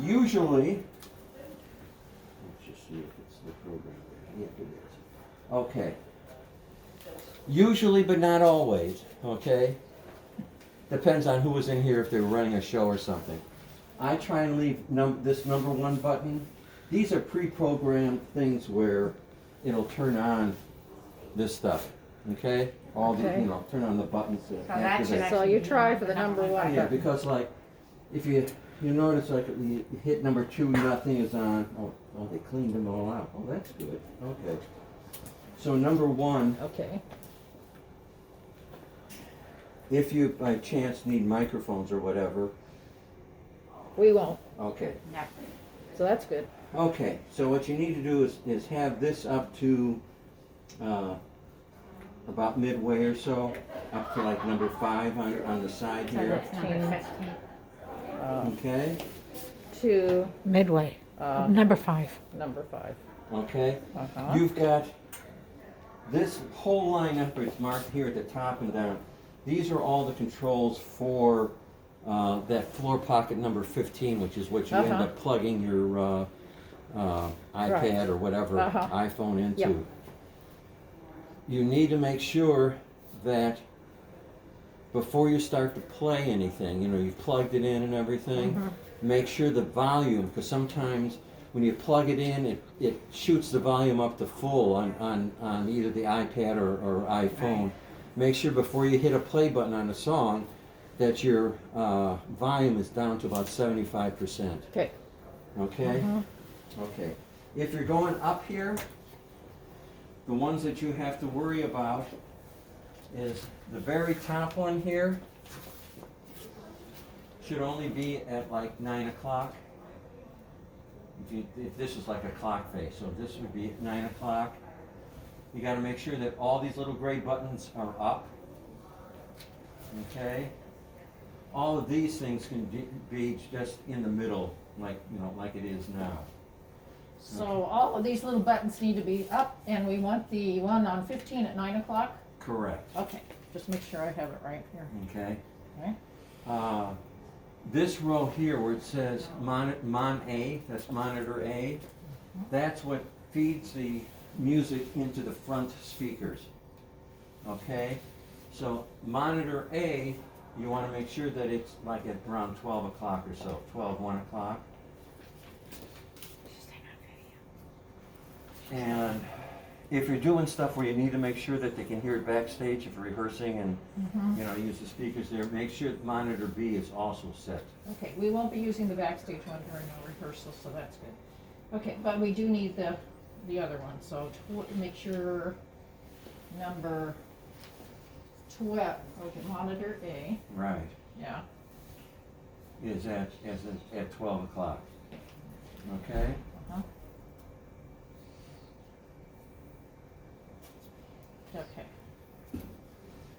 Usually, let's just see if it's the program. Yeah, it is. Okay. Usually, but not always, okay? Depends on who was in here, if they were running a show or something. I try and leave this number 1 button. These are pre-programmed things where it'll turn on this stuff, okay? All the, Okay. turn on the buttons to that should activate. So you try for the number 1 Yeah, button. because like, if you notice, like, you hit number 2, nothing is on. Oh, they cleaned them all out. Oh, that's good. Okay. So number 1, Okay, if you by chance need microphones or whatever, we won't, okay. Yeah. so that's good. Okay, so what you need to do is have this up to about midway or so, up to like number 5 on the side So here. that's number 15. Okay, To, Midway, number 5. number 5. okay. Uh-huh. You've got this whole line up, it's marked here at the top and down. These are all the controls for that floor pocket number 15, which is what you end Uh-huh. up plugging your iPad or whatever Uh-huh. iPhone into. Yep. You need to make sure that before you start to play anything, you've plugged it in and everything, Mm-hmm. make sure the volume, because sometimes when you plug it in, it shoots the volume up to full on either the iPad or iPhone. Make sure before you hit a play button on a song that your volume is down to about 75%. Okay. Okay? Okay. If you're going up here, the ones that you have to worry about is the very top one here should only be at like 9 o'clock. If this is like a clock face, so this would be at 9 o'clock. You got to make sure that all these little gray buttons are up. Okay? All of these things can be just in the middle, like it is now. So all of these little buttons need to be up, and we want the one on 15 at 9 o'clock? Correct. Okay, just make sure I have it right here. Okay? Okay. This row here where it says Mon A, that's monitor A, that's what feeds the music into the front speakers. Okay? So monitor A, you want to make sure that it's like at around 12 o'clock or so, 1 o'clock. And if you're doing stuff where you need to make sure that they can hear it backstage, if you're rehearsing and use the speakers there, make sure that monitor B is also set. Okay, we won't be using the backstage one during the rehearsal, so that's good. Okay, but we do need the other one, so make sure number 12, okay, monitor A, Right. yeah. Is at 12 o'clock. Okay? Uh-huh. Okay,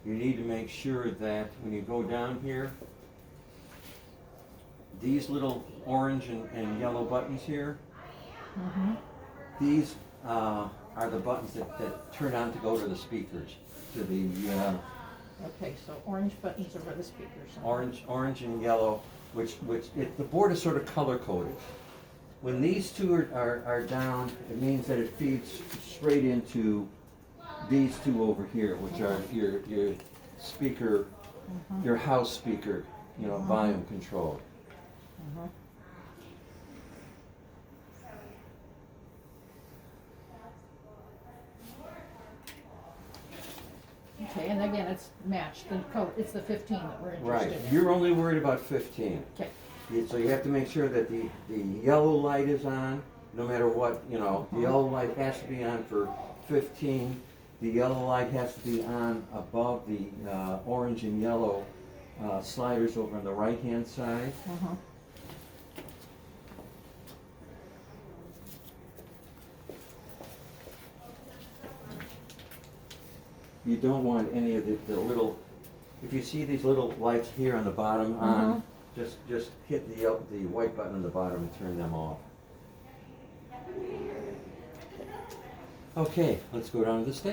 You need to make sure that when you go down here, these little orange and yellow buttons here, these are the buttons that turn on to go to the speakers, to the okay, so orange buttons are for the speakers. orange and yellow, the board is sort of color coded. When these two are down, it means that it feeds straight into these two over here, which are your speaker, your house speaker, volume control. Okay, and again, it's matched, the color, it's the 15 that we're Right. interested in. You're only worried about 15. Okay, So you have to make sure that the yellow light is on, no matter what, the yellow light has to be on for 15. The yellow light has to be on above the orange and yellow sliders over on the right-hand side. You don't want any of the little, if you see these little lights here on the bottom on, just hit the white button on the bottom and turn them off. Okay, let's go down to the stage.